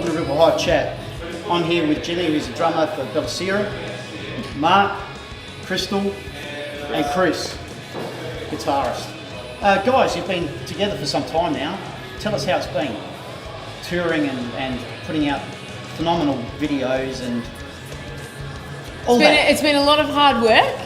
welcome to RippleHive Chat. I'm here with Jimmy, who's a drummer for Bellusira, Mark, Crystal, and Chris, guitarist. Guys, you've been together for some time now. Tell us how it's been, touring and putting out phenomenal videos and all that. It's been a lot of hard work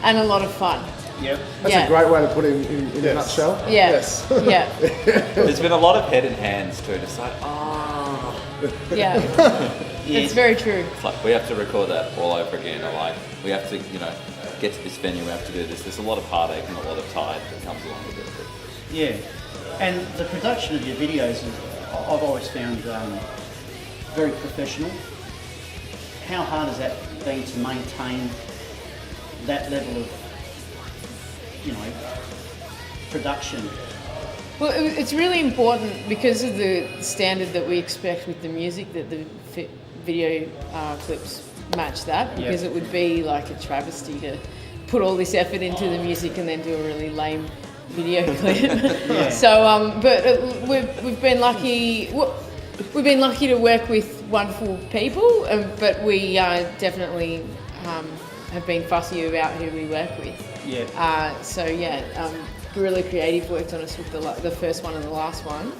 and a lot of fun. Yep. That's a great way to put it in a nutshell. Yeah. Yes. Yeah. There's been a lot of head and hands too. It's like, Yeah. It's very true. it's like we have to record that all over again. Or like we have to, get to this venue. We have to do this. There's a lot of heartache and a lot of tide that comes along with it. Yeah. And the production of your videos, I've always found very professional. How hard has that been to maintain that level of, production? Well, it's really important because of the standard that we expect with the music that the video clips match that, because it would be like a travesty to put all this effort into the music and then do a really lame video clip. So, but we've been lucky. We've been lucky to work with wonderful people, but we definitely have been fussy about who we work with. Guerrilla Creative worked on us with the first one and the last one.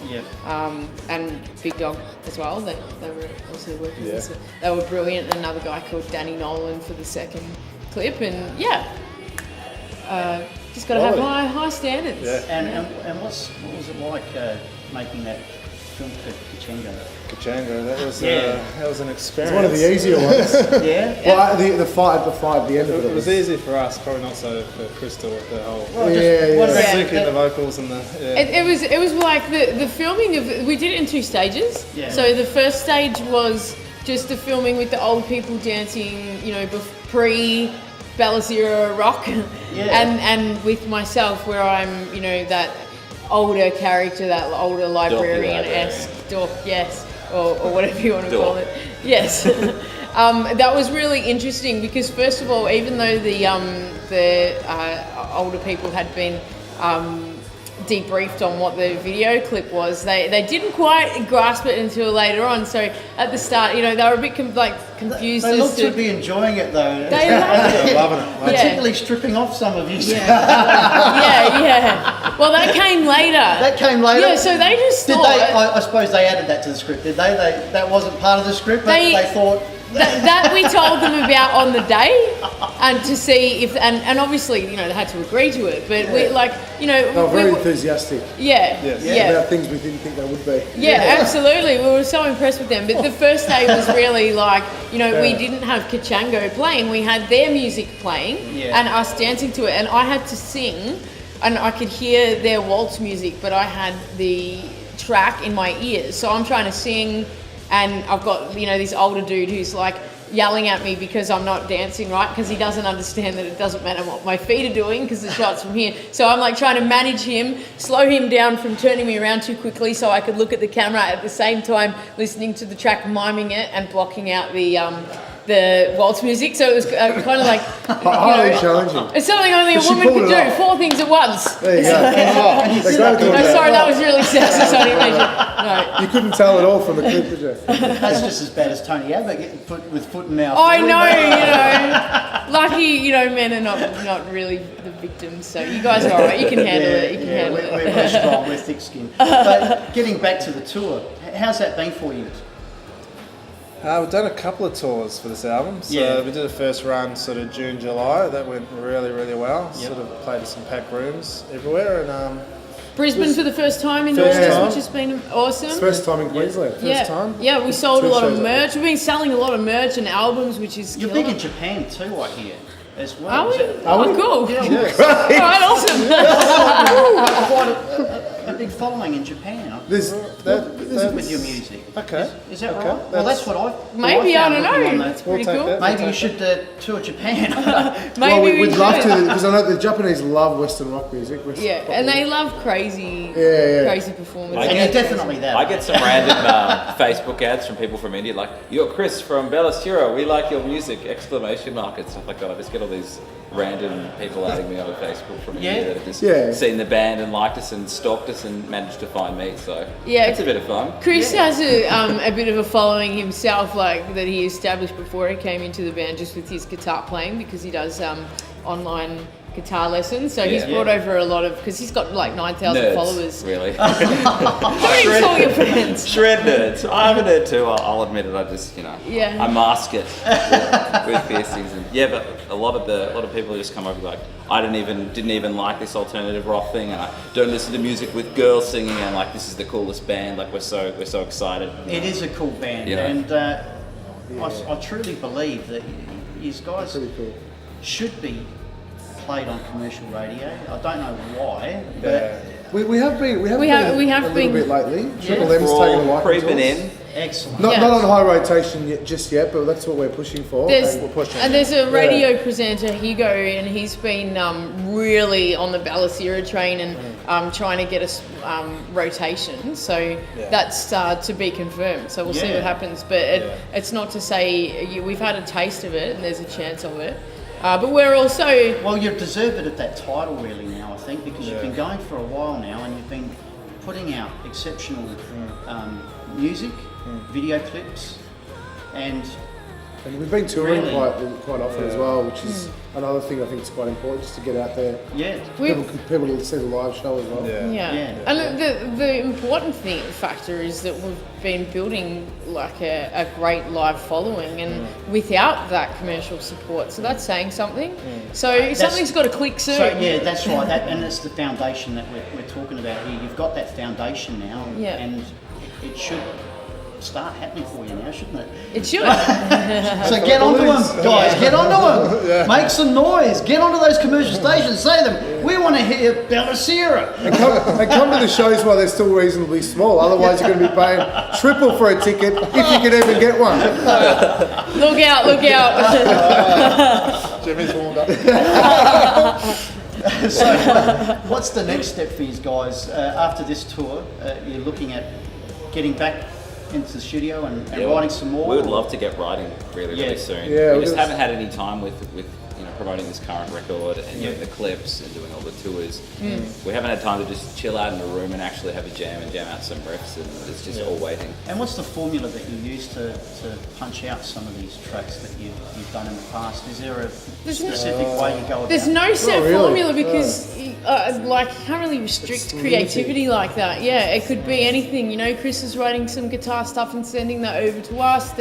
And Big Dog as well. They were also working with us. They were brilliant. And another guy called Danny Nolan for the second clip. And just got to have high standards. Yeah. And what was it like making that film for Cachango? Cachango, that was an experience. It's one of the easier ones. Well, the fight at the end of it. It was easy for us, probably not so for Crystal with the whole Yeah. the vocals and the. It was like the filming of we did it in two stages. So the first stage was just the filming with the old people dancing, pre Bellusira rock, and with myself where I'm that older character, that older librarian-esque dork, or whatever you want to call it. Yes. That was really interesting because first of all, even though the older people had been debriefed on what the video clip was, they didn't quite grasp it until later on. So at the start, they were a bit confused. They looked to be enjoying it though. They loved it. Loving it. Particularly stripping off some of you. Well, that came later. Yeah, so they just Did thought... I suppose they added that to the script, did they? That wasn't part of the script, but they thought... that we told them about on the day, and to see if... And obviously, they had to agree to it, but we, They were very enthusiastic. About things we didn't think they would be. Yeah, absolutely. We were so impressed with them. But the first day was really we didn't have Cachango playing. We had their music playing and us dancing to it. And I had to sing, and I could hear their waltz music, but I had the track in my ears. So I'm trying to sing, and I've got, this older dude who's yelling at me because I'm not dancing right, because he doesn't understand that it doesn't matter what my feet are doing because the shot's from here. So I'm trying to manage him, slow him down from turning me around too quickly so I could look at the camera at the same time listening to the track, miming it and blocking out the waltz music. So it was kind of highly challenging. It's something only a woman could do. 4 things at once. There you go. Sorry, that was really sexist. I didn't mean to. No. You couldn't tell at all from the clip, did you? That's just as bad as Tony Abbott getting put with foot and mouth. I know, lucky, men are not really the victims, so you guys are alright, you can handle it, you can handle it. We're strong, we're thick-skinned. But getting back to the tour, how's that been for you? We've done a couple of tours for this album. So we did a first run sort of June, July. That went really, really well. Sort of played some packed rooms everywhere. And Brisbane for the first time in August, which has been awesome. First time in Queensland. First time. Yeah, we sold a lot of merch. We've been selling a lot of merch and albums, which is You're big in Japan too, I hear, as well. Are we? Cool. Yeah, Alright, awesome. quite a big following in Japan. With your music. Okay. Is that right? Well, that's what I Maybe, I don't know. That's pretty cool. Maybe you should tour Japan. Maybe we'd love to, because I know the Japanese love Western rock music. And they love crazy performances. And you're definitely that. I get some random Facebook ads from people from India, like, "You're Chris from Bellusira. We like your music!" ! And stuff like that. I just get all these random people adding me over Facebook from Yeah. here that have just seen the band and liked us and stalked us and managed to find me. So it's a bit of fun. Chris has a bit of a following himself, like that he established before he came into the band, just with his guitar playing, because he does online guitar lessons. So he's brought over a lot of, because he's got like 9,000 followers. Really? What do you call your friends? Shred nerds. I'm a nerd too. I'll admit it. I just, I mask it with piercings and but a lot of people just come over like, I didn't even like this alternative rock thing, and I don't listen to music with girls singing, and like this is the coolest band. Like we're so excited. It is a cool band, and I truly believe that these guys should be played on commercial radio. I don't know why, but we have been a little bit lately. Triple M's taken a liking creeping to us. in. Excellent. Not on high rotation just yet, but that's what we're pushing for. There's a radio presenter, Hugo, and he's been really on the Bellusira train and trying to get us rotation. So that's to be confirmed. So we'll see what happens. But it's not to say we've had a taste of it, and there's a chance of it. But we're also... Well, you've deserved it at that title really now, I think, because you've been going for a while now and you've been putting out exceptional music, video clips, and we've been touring quite often as well, which is another thing I think is quite important, just to get out there. Yeah. People to see the live show as well. And the important factor is that we've been building like a great live following, and without that commercial support, so that's saying something. So something's got to click soon. So that's right, and that's the foundation that we're talking about here. You've got that foundation now, and it should start happening for you now, shouldn't it? It should. So get onto them, guys. Get onto them. Make some noise. Get onto those commercial stations. Say to them, we want to hear Bellusira. And come to the shows while they're still reasonably small. Otherwise, you're going to be paying triple for a ticket if you can even get one. Look out! Look out! Jimmy's warmed up. So, what's the next step for you guys after this tour? You're looking at getting back into the studio and writing some more? We would love to get writing really soon. Yeah, we just haven't had any time with promoting this current record and doing the clips and doing all the tours. We haven't had time to just chill out in a room and actually have a jam and jam out some riffs, and it's just all waiting. And what's the formula that you use to punch out some of these tracks that you've done in the past? Is there a specific way you go about it? There's no set formula because you can't really restrict creativity like that. Yeah, it could be anything. Chris is writing some guitar stuff and sending that over to us.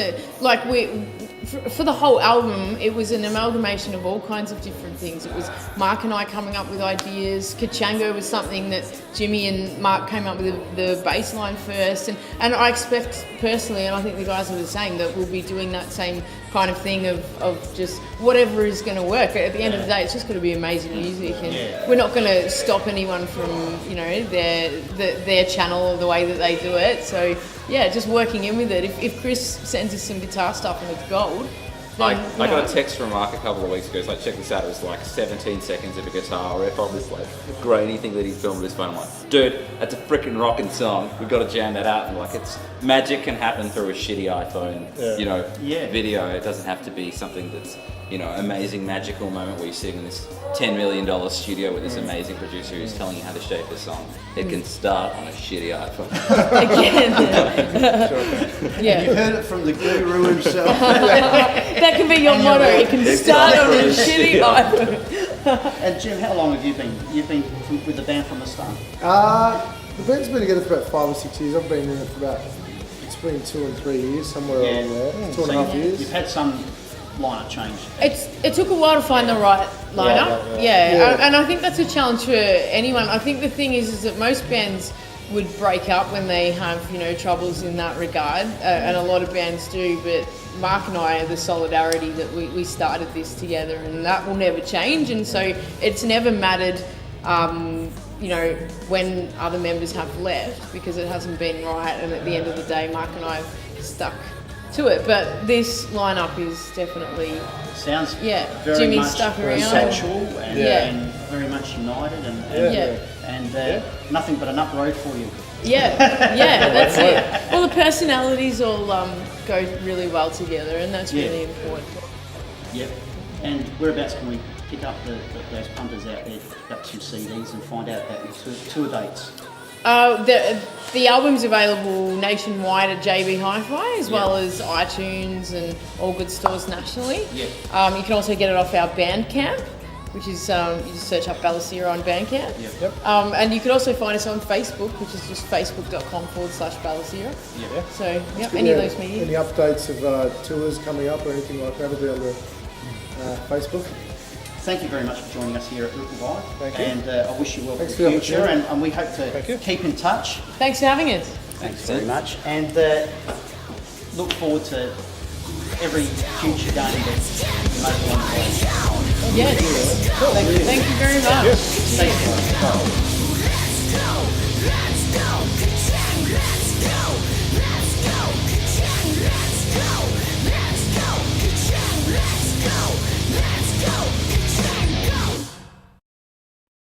For the whole album, it was an amalgamation of all kinds of different things. It was Mark and I coming up with ideas. Cachango was something that Jimmy and Mark came up with the bass line first. And I expect personally, and I think the guys were saying, that we'll be doing that same kind of thing of just whatever is going to work. At the end of the day, it's just going to be amazing music, and we're not going to stop anyone from their channel or the way that they do it. So just working in with it. If Chris sends us some guitar stuff and it's gold, I got a text from Mark a couple of weeks ago. He's like, check this out. It was like 17 seconds of a guitar riff on this grainy thing that he filmed with his phone. I'm like, dude, that's a freaking rocking song. We've got to jam that out. And it's magic can happen through a shitty iPhone, video. It doesn't have to be something that's amazing magical moment where you're sitting in this $10 million studio with this amazing producer who's telling you how to shape a song. It can start on a shitty iPhone. You heard it from the guru himself. That can be your motto. It can start on a shitty iPhone. And Jim, how long have you been? You've been with the band from the start? The band's been together for about 5 or 6 years. I've been in it for about between 2 and 3 years, somewhere along there. 2.5 years. You've had some lineup change. It took a while to find the right lineup. And I think that's a challenge for anyone. I think the thing is that most bands would break up when they have troubles in that regard, and a lot of bands do. But Mark and I are the solidarity that we started this together, and that will never change. And so it's never mattered, when other members have left, because it hasn't been right. And at the end of the day, Mark and I have stuck to it. But this lineup is definitely sounds very Jimmy's much stuck around, conceptual and very much united and nothing but an up road for you. That's it. Well, the personalities all go really well together, and that's really important. Yep. And whereabouts can we pick up those punters out there, pick up some CDs and find out about the tour dates? The album's available nationwide at JB Hi-Fi as well as iTunes and all good stores nationally. Yeah. You can also get it off our Bandcamp, which is you just search up Bellusira on Bandcamp. Yep. And you can also find us on Facebook, which is just facebook.com/Bellusira. Yeah. So any of those media. Any updates of tours coming up or anything like that will be on the Facebook. Thank you very much for joining us here at RippleHive. Thank you. And I wish you well Thanks for the for the future, opportunity. and we hope to keep in touch. Thanks for having us. Thanks very much, and look forward to every future game that Mobile on. Yes. Thank you very much. Thank you.